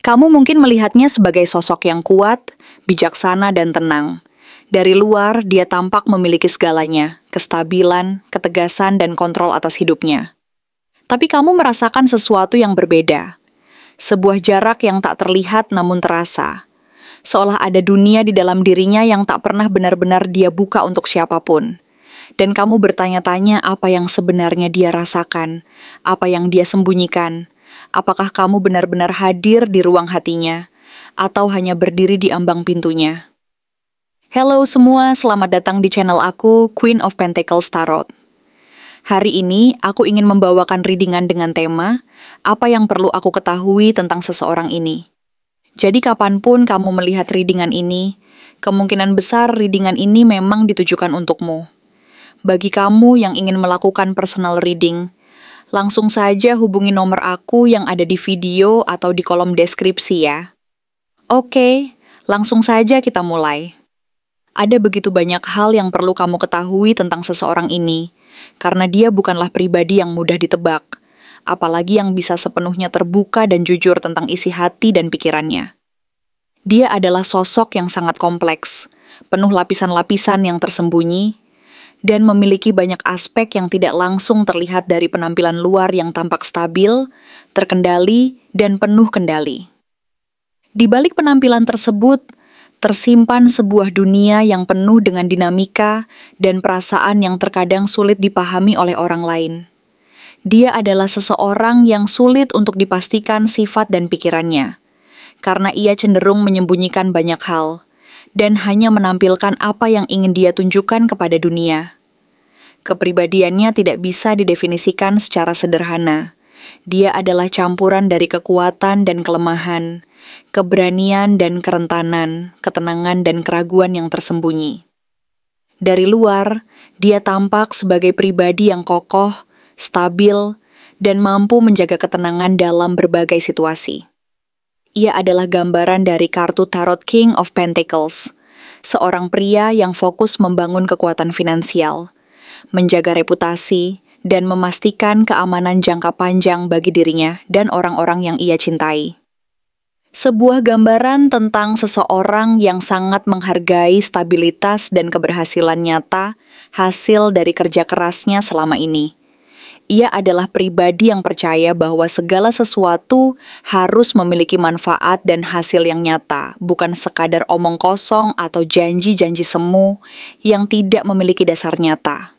Kamu mungkin melihatnya sebagai sosok yang kuat, bijaksana, dan tenang. Dari luar, dia tampak memiliki segalanya, kestabilan, ketegasan, dan kontrol atas hidupnya. Tapi kamu merasakan sesuatu yang berbeda. Sebuah jarak yang tak terlihat namun terasa. Seolah ada dunia di dalam dirinya yang tak pernah benar-benar dia buka untuk siapapun. Dan kamu bertanya-tanya apa yang sebenarnya dia rasakan, apa yang dia sembunyikan. Apakah kamu benar-benar hadir di ruang hatinya, atau hanya berdiri di ambang pintunya? Halo semua, selamat datang di channel aku, Queen of Pentacles Tarot. Hari ini, aku ingin membawakan readingan dengan tema, apa yang perlu aku ketahui tentang seseorang ini. Jadi kapanpun kamu melihat readingan ini, kemungkinan besar readingan ini memang ditujukan untukmu. Bagi kamu yang ingin melakukan personal reading, langsung saja hubungi nomor aku yang ada di video atau di kolom deskripsi ya. Oke, langsung saja kita mulai. Ada begitu banyak hal yang perlu kamu ketahui tentang seseorang ini, karena dia bukanlah pribadi yang mudah ditebak, apalagi yang bisa sepenuhnya terbuka dan jujur tentang isi hati dan pikirannya. Dia adalah sosok yang sangat kompleks, penuh lapisan-lapisan yang tersembunyi, dan memiliki banyak aspek yang tidak langsung terlihat dari penampilan luar yang tampak stabil, terkendali, dan penuh kendali. Di balik penampilan tersebut, tersimpan sebuah dunia yang penuh dengan dinamika dan perasaan yang terkadang sulit dipahami oleh orang lain. Dia adalah seseorang yang sulit untuk dipastikan sifat dan pikirannya, karena ia cenderung menyembunyikan banyak hal, dan hanya menampilkan apa yang ingin dia tunjukkan kepada dunia. Kepribadiannya tidak bisa didefinisikan secara sederhana. Dia adalah campuran dari kekuatan dan kelemahan, keberanian dan kerentanan, ketenangan dan keraguan yang tersembunyi. Dari luar, dia tampak sebagai pribadi yang kokoh, stabil, dan mampu menjaga ketenangan dalam berbagai situasi. Ia adalah gambaran dari kartu Tarot King of Pentacles, seorang pria yang fokus membangun kekuatan finansial, menjaga reputasi, dan memastikan keamanan jangka panjang bagi dirinya dan orang-orang yang ia cintai. Sebuah gambaran tentang seseorang yang sangat menghargai stabilitas dan keberhasilan nyata hasil dari kerja kerasnya selama ini. Ia adalah pribadi yang percaya bahwa segala sesuatu harus memiliki manfaat dan hasil yang nyata, bukan sekadar omong kosong atau janji-janji semu yang tidak memiliki dasar nyata.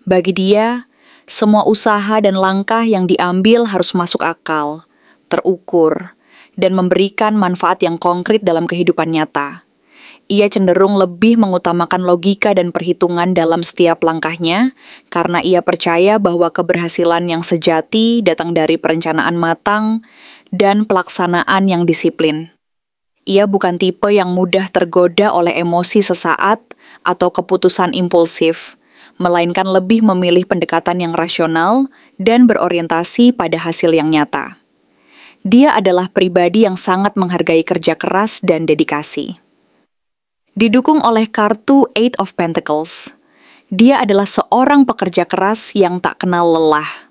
Bagi dia, semua usaha dan langkah yang diambil harus masuk akal, terukur, dan memberikan manfaat yang konkret dalam kehidupan nyata. Ia cenderung lebih mengutamakan logika dan perhitungan dalam setiap langkahnya, karena ia percaya bahwa keberhasilan yang sejati datang dari perencanaan matang dan pelaksanaan yang disiplin. Ia bukan tipe yang mudah tergoda oleh emosi sesaat atau keputusan impulsif, melainkan lebih memilih pendekatan yang rasional dan berorientasi pada hasil yang nyata. Dia adalah pribadi yang sangat menghargai kerja keras dan dedikasi. Didukung oleh kartu Eight of Pentacles, dia adalah seorang pekerja keras yang tak kenal lelah.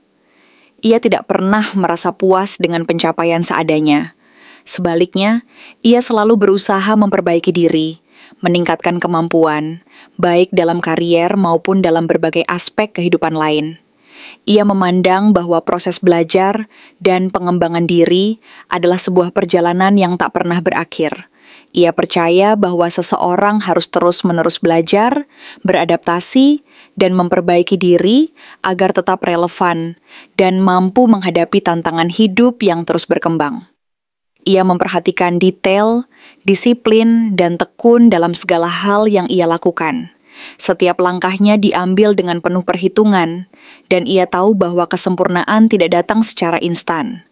Ia tidak pernah merasa puas dengan pencapaian seadanya. Sebaliknya, ia selalu berusaha memperbaiki diri, meningkatkan kemampuan, baik dalam karier maupun dalam berbagai aspek kehidupan lain. Ia memandang bahwa proses belajar dan pengembangan diri adalah sebuah perjalanan yang tak pernah berakhir. Ia percaya bahwa seseorang harus terus-menerus belajar, beradaptasi, dan memperbaiki diri agar tetap relevan dan mampu menghadapi tantangan hidup yang terus berkembang. Ia memperhatikan detail, disiplin, dan tekun dalam segala hal yang ia lakukan. Setiap langkahnya diambil dengan penuh perhitungan, dan ia tahu bahwa kesempurnaan tidak datang secara instan,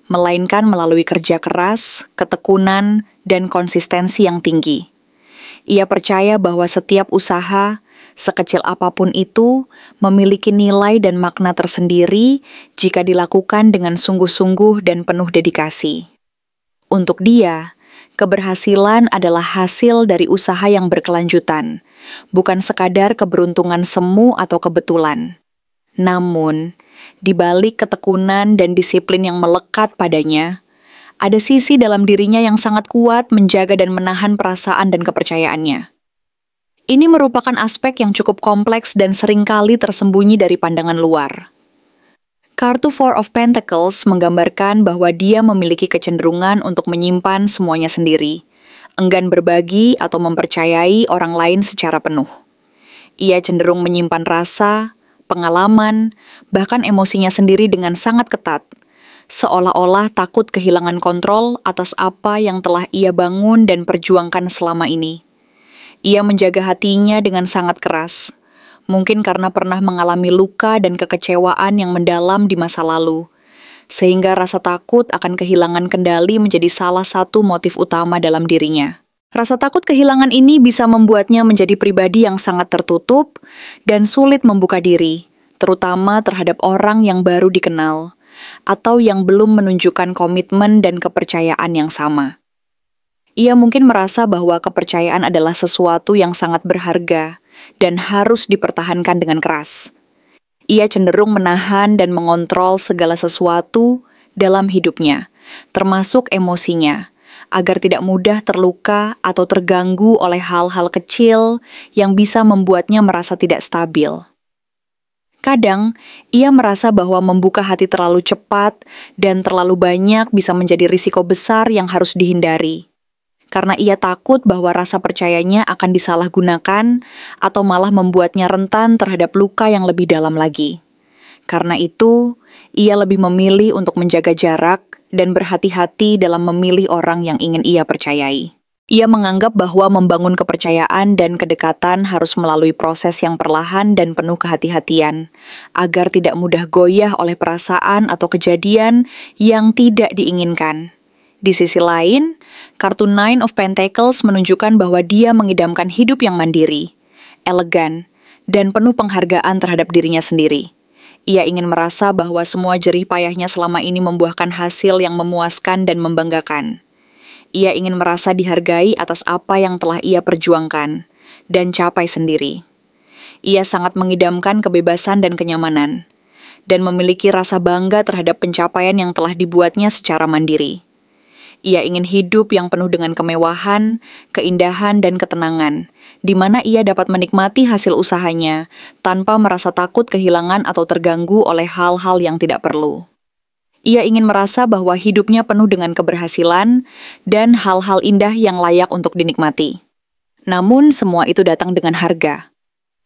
melainkan melalui kerja keras, ketekunan, dan konsistensi yang tinggi. Ia percaya bahwa setiap usaha, sekecil apapun itu, memiliki nilai dan makna tersendiri jika dilakukan dengan sungguh-sungguh dan penuh dedikasi. Untuk dia, keberhasilan adalah hasil dari usaha yang berkelanjutan, bukan sekadar keberuntungan semu atau kebetulan. Namun, di balik ketekunan dan disiplin yang melekat padanya, Ada sisi dalam dirinya yang sangat kuat menjaga dan menahan perasaan dan kepercayaannya. Ini merupakan aspek yang cukup kompleks dan seringkali tersembunyi dari pandangan luar. Kartu Four of Pentacles menggambarkan bahwa dia memiliki kecenderungan untuk menyimpan semuanya sendiri, enggan berbagi atau mempercayai orang lain secara penuh. Ia cenderung menyimpan rasa, pengalaman, bahkan emosinya sendiri dengan sangat ketat, seolah-olah takut kehilangan kontrol atas apa yang telah ia bangun dan perjuangkan selama ini. Ia menjaga hatinya dengan sangat keras, mungkin karena pernah mengalami luka dan kekecewaan yang mendalam di masa lalu, sehingga rasa takut akan kehilangan kendali menjadi salah satu motif utama dalam dirinya. Rasa takut kehilangan ini bisa membuatnya menjadi pribadi yang sangat tertutup dan sulit membuka diri, terutama terhadap orang yang baru dikenal, atau yang belum menunjukkan komitmen dan kepercayaan yang sama. Ia mungkin merasa bahwa kepercayaan adalah sesuatu yang sangat berharga dan harus dipertahankan dengan keras. Ia cenderung menahan dan mengontrol segala sesuatu dalam hidupnya, termasuk emosinya, agar tidak mudah terluka atau terganggu oleh hal-hal kecil yang bisa membuatnya merasa tidak stabil. Kadang, ia merasa bahwa membuka hati terlalu cepat dan terlalu banyak bisa menjadi risiko besar yang harus dihindari. Karena ia takut bahwa rasa percayanya akan disalahgunakan atau malah membuatnya rentan terhadap luka yang lebih dalam lagi. Karena itu, ia lebih memilih untuk menjaga jarak dan berhati-hati dalam memilih orang yang ingin ia percayai. Ia menganggap bahwa membangun kepercayaan dan kedekatan harus melalui proses yang perlahan dan penuh kehati-hatian, agar tidak mudah goyah oleh perasaan atau kejadian yang tidak diinginkan. Di sisi lain, kartu Nine of Pentacles menunjukkan bahwa dia mengidamkan hidup yang mandiri, elegan, dan penuh penghargaan terhadap dirinya sendiri. Ia ingin merasa bahwa semua jerih payahnya selama ini membuahkan hasil yang memuaskan dan membanggakan. Ia ingin merasa dihargai atas apa yang telah ia perjuangkan dan capai sendiri. Ia sangat mengidamkan kebebasan dan kenyamanan, dan memiliki rasa bangga terhadap pencapaian yang telah dibuatnya secara mandiri. Ia ingin hidup yang penuh dengan kemewahan, keindahan, dan ketenangan, di mana ia dapat menikmati hasil usahanya tanpa merasa takut kehilangan atau terganggu oleh hal-hal yang tidak perlu. Ia ingin merasa bahwa hidupnya penuh dengan keberhasilan dan hal-hal indah yang layak untuk dinikmati. Namun, semua itu datang dengan harga.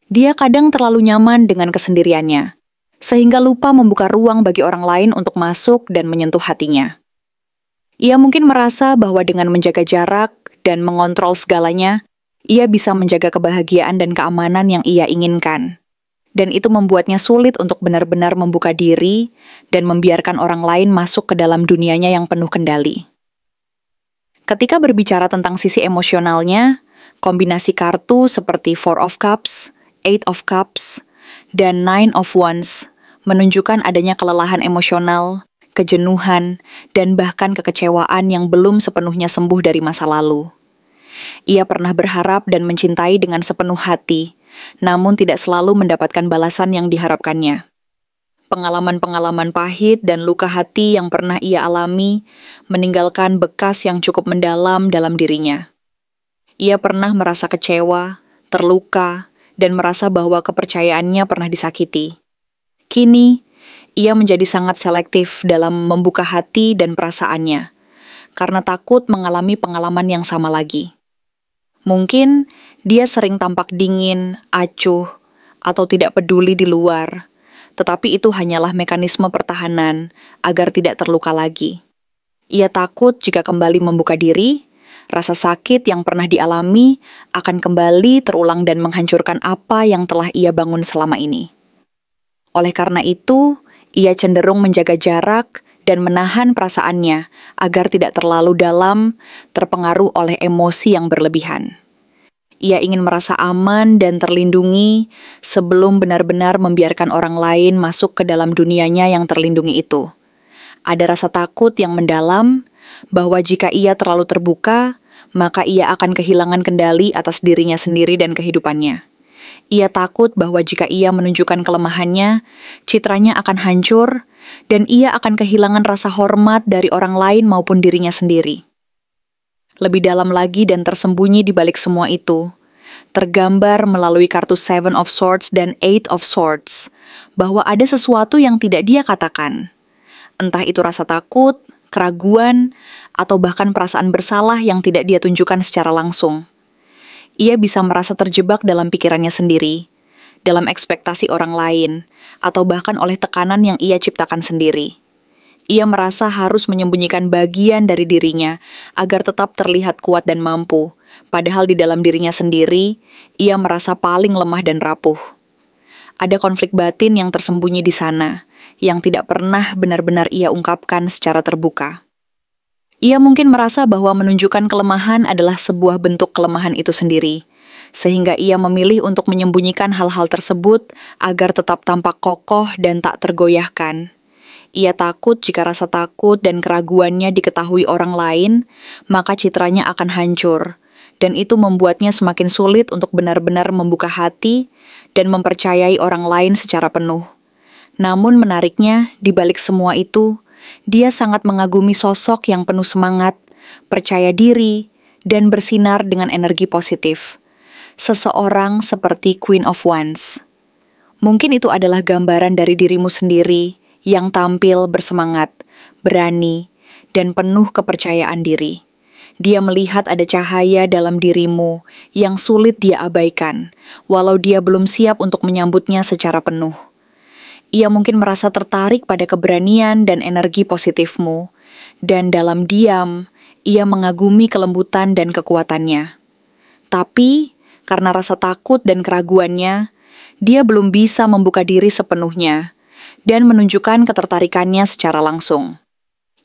Dia kadang terlalu nyaman dengan kesendiriannya, sehingga lupa membuka ruang bagi orang lain untuk masuk dan menyentuh hatinya. Ia mungkin merasa bahwa dengan menjaga jarak dan mengontrol segalanya, ia bisa menjaga kebahagiaan dan keamanan yang ia inginkan. Dan itu membuatnya sulit untuk benar-benar membuka diri dan membiarkan orang lain masuk ke dalam dunianya yang penuh kendali. Ketika berbicara tentang sisi emosionalnya, kombinasi kartu seperti Four of Cups, Eight of Cups, dan Nine of Wands menunjukkan adanya kelelahan emosional, kejenuhan, dan bahkan kekecewaan yang belum sepenuhnya sembuh dari masa lalu. Ia pernah berharap dan mencintai dengan sepenuh hati, namun tidak selalu mendapatkan balasan yang diharapkannya. Pengalaman-pengalaman pahit dan luka hati yang pernah ia alami meninggalkan bekas yang cukup mendalam dalam dirinya. Ia pernah merasa kecewa, terluka, dan merasa bahwa kepercayaannya pernah disakiti. Kini, ia menjadi sangat selektif dalam membuka hati dan perasaannya, karena takut mengalami pengalaman yang sama lagi. Mungkin dia sering tampak dingin, acuh, atau tidak peduli di luar, tetapi itu hanyalah mekanisme pertahanan agar tidak terluka lagi. Ia takut jika kembali membuka diri, rasa sakit yang pernah dialami akan kembali terulang dan menghancurkan apa yang telah ia bangun selama ini. Oleh karena itu, ia cenderung menjaga jarak dan menahan perasaannya agar tidak terlalu dalam terpengaruh oleh emosi yang berlebihan. Ia ingin merasa aman dan terlindungi sebelum benar-benar membiarkan orang lain masuk ke dalam dunianya yang terlindungi itu. Ada rasa takut yang mendalam bahwa jika ia terlalu terbuka, maka ia akan kehilangan kendali atas dirinya sendiri dan kehidupannya. Ia takut bahwa jika ia menunjukkan kelemahannya, citranya akan hancur, dan ia akan kehilangan rasa hormat dari orang lain maupun dirinya sendiri. Lebih dalam lagi dan tersembunyi di balik semua itu, tergambar melalui kartu Seven of Swords dan Eight of Swords, bahwa ada sesuatu yang tidak dia katakan. Entah itu rasa takut, keraguan, atau bahkan perasaan bersalah yang tidak dia tunjukkan secara langsung. Ia bisa merasa terjebak dalam pikirannya sendiri, dalam ekspektasi orang lain, atau bahkan oleh tekanan yang ia ciptakan sendiri. Ia merasa harus menyembunyikan bagian dari dirinya agar tetap terlihat kuat dan mampu, padahal di dalam dirinya sendiri, ia merasa paling lemah dan rapuh. Ada konflik batin yang tersembunyi di sana, yang tidak pernah benar-benar ia ungkapkan secara terbuka. Ia mungkin merasa bahwa menunjukkan kelemahan adalah sebuah bentuk kelemahan itu sendiri, sehingga ia memilih untuk menyembunyikan hal-hal tersebut agar tetap tampak kokoh dan tak tergoyahkan. Ia takut jika rasa takut dan keraguannya diketahui orang lain, maka citranya akan hancur, dan itu membuatnya semakin sulit untuk benar-benar membuka hati dan mempercayai orang lain secara penuh. Namun menariknya, di balik semua itu, dia sangat mengagumi sosok yang penuh semangat, percaya diri, dan bersinar dengan energi positif. Seseorang seperti Queen of Wands. Mungkin itu adalah gambaran dari dirimu sendiri yang tampil bersemangat, berani, dan penuh kepercayaan diri. Dia melihat ada cahaya dalam dirimu yang sulit dia abaikan, walau dia belum siap untuk menyambutnya secara penuh. Ia mungkin merasa tertarik pada keberanian dan energi positifmu, dan dalam diam, ia mengagumi kelembutan dan kekuatannya. Tapi, karena rasa takut dan keraguannya, dia belum bisa membuka diri sepenuhnya, dan menunjukkan ketertarikannya secara langsung.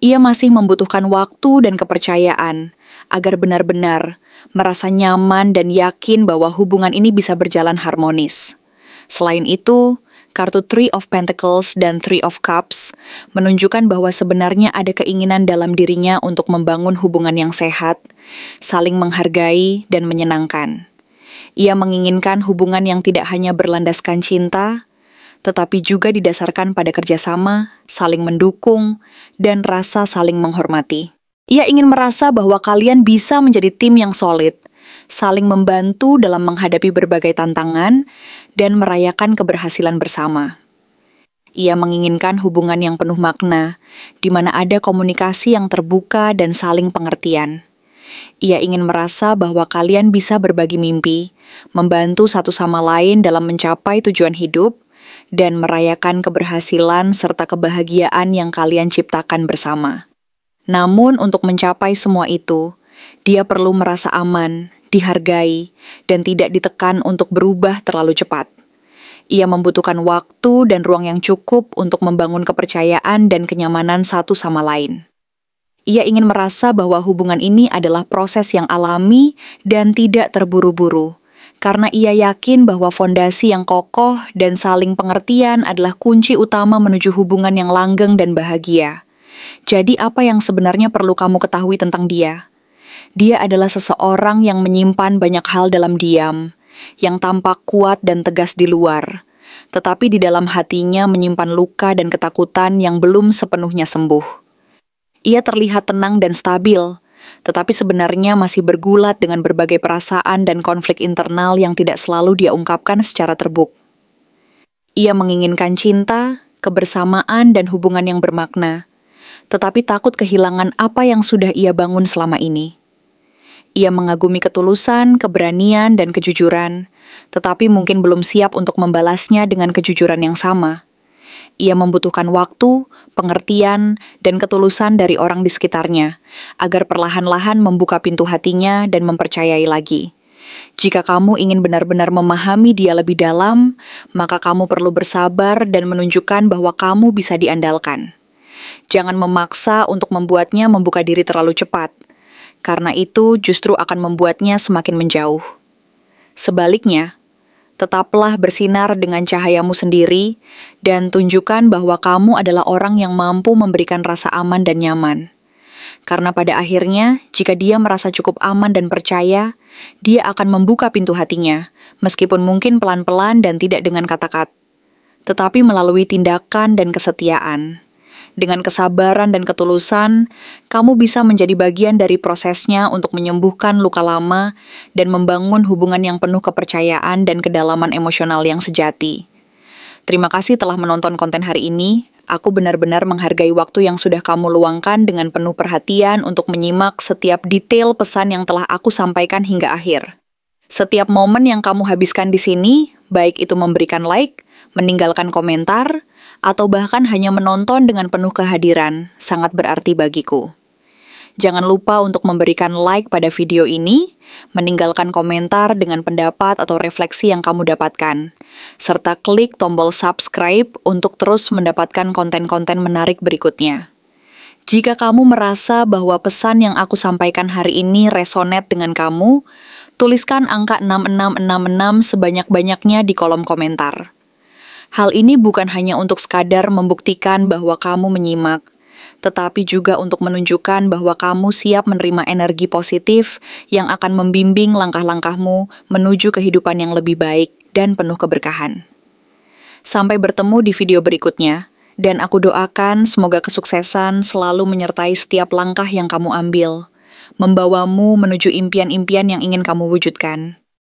Ia masih membutuhkan waktu dan kepercayaan, agar benar-benar merasa nyaman dan yakin bahwa hubungan ini bisa berjalan harmonis. Selain itu, kartu Three of Pentacles dan Three of Cups menunjukkan bahwa sebenarnya ada keinginan dalam dirinya untuk membangun hubungan yang sehat, saling menghargai, dan menyenangkan. Ia menginginkan hubungan yang tidak hanya berlandaskan cinta, tetapi juga didasarkan pada kerjasama, saling mendukung, dan rasa saling menghormati. Ia ingin merasa bahwa kalian bisa menjadi tim yang solid, saling membantu dalam menghadapi berbagai tantangan, dan merayakan keberhasilan bersama. Ia menginginkan hubungan yang penuh makna, di mana ada komunikasi yang terbuka dan saling pengertian. Ia ingin merasa bahwa kalian bisa berbagi mimpi, membantu satu sama lain dalam mencapai tujuan hidup, dan merayakan keberhasilan serta kebahagiaan yang kalian ciptakan bersama. Namun untuk mencapai semua itu, dia perlu merasa aman, dihargai, dan tidak ditekan untuk berubah terlalu cepat. Ia membutuhkan waktu dan ruang yang cukup untuk membangun kepercayaan dan kenyamanan satu sama lain. Ia ingin merasa bahwa hubungan ini adalah proses yang alami dan tidak terburu-buru, karena ia yakin bahwa fondasi yang kokoh dan saling pengertian adalah kunci utama menuju hubungan yang langgeng dan bahagia. Jadi apa yang sebenarnya perlu kamu ketahui tentang dia? Dia adalah seseorang yang menyimpan banyak hal dalam diam, yang tampak kuat dan tegas di luar, tetapi di dalam hatinya menyimpan luka dan ketakutan yang belum sepenuhnya sembuh. Ia terlihat tenang dan stabil, tetapi sebenarnya masih bergulat dengan berbagai perasaan dan konflik internal yang tidak selalu dia ungkapkan secara terbuka. Ia menginginkan cinta, kebersamaan, dan hubungan yang bermakna, tetapi takut kehilangan apa yang sudah ia bangun selama ini. Ia mengagumi ketulusan, keberanian, dan kejujuran, tetapi mungkin belum siap untuk membalasnya dengan kejujuran yang sama. Ia membutuhkan waktu, pengertian, dan ketulusan dari orang di sekitarnya, agar perlahan-lahan membuka pintu hatinya dan mempercayai lagi. Jika kamu ingin benar-benar memahami dia lebih dalam, maka kamu perlu bersabar dan menunjukkan bahwa kamu bisa diandalkan. Jangan memaksa untuk membuatnya membuka diri terlalu cepat, karena itu justru akan membuatnya semakin menjauh. Sebaliknya, tetaplah bersinar dengan cahayamu sendiri dan tunjukkan bahwa kamu adalah orang yang mampu memberikan rasa aman dan nyaman. Karena pada akhirnya, jika dia merasa cukup aman dan percaya, dia akan membuka pintu hatinya, meskipun mungkin pelan-pelan dan tidak dengan kata-kata, tetapi melalui tindakan dan kesetiaan. Dengan kesabaran dan ketulusan, kamu bisa menjadi bagian dari prosesnya untuk menyembuhkan luka lama dan membangun hubungan yang penuh kepercayaan dan kedalaman emosional yang sejati. Terima kasih telah menonton konten hari ini. Aku benar-benar menghargai waktu yang sudah kamu luangkan dengan penuh perhatian untuk menyimak setiap detail pesan yang telah aku sampaikan hingga akhir. Setiap momen yang kamu habiskan di sini, baik itu memberikan like, meninggalkan komentar, atau bahkan hanya menonton dengan penuh kehadiran, sangat berarti bagiku. Jangan lupa untuk memberikan like pada video ini, meninggalkan komentar dengan pendapat atau refleksi yang kamu dapatkan, serta klik tombol subscribe untuk terus mendapatkan konten-konten menarik berikutnya. Jika kamu merasa bahwa pesan yang aku sampaikan hari ini resonate dengan kamu, tuliskan angka 6666 sebanyak-banyaknya di kolom komentar. Hal ini bukan hanya untuk sekadar membuktikan bahwa kamu menyimak, tetapi juga untuk menunjukkan bahwa kamu siap menerima energi positif yang akan membimbing langkah-langkahmu menuju kehidupan yang lebih baik dan penuh keberkahan. Sampai bertemu di video berikutnya, dan aku doakan semoga kesuksesan selalu menyertai setiap langkah yang kamu ambil, membawamu menuju impian-impian yang ingin kamu wujudkan.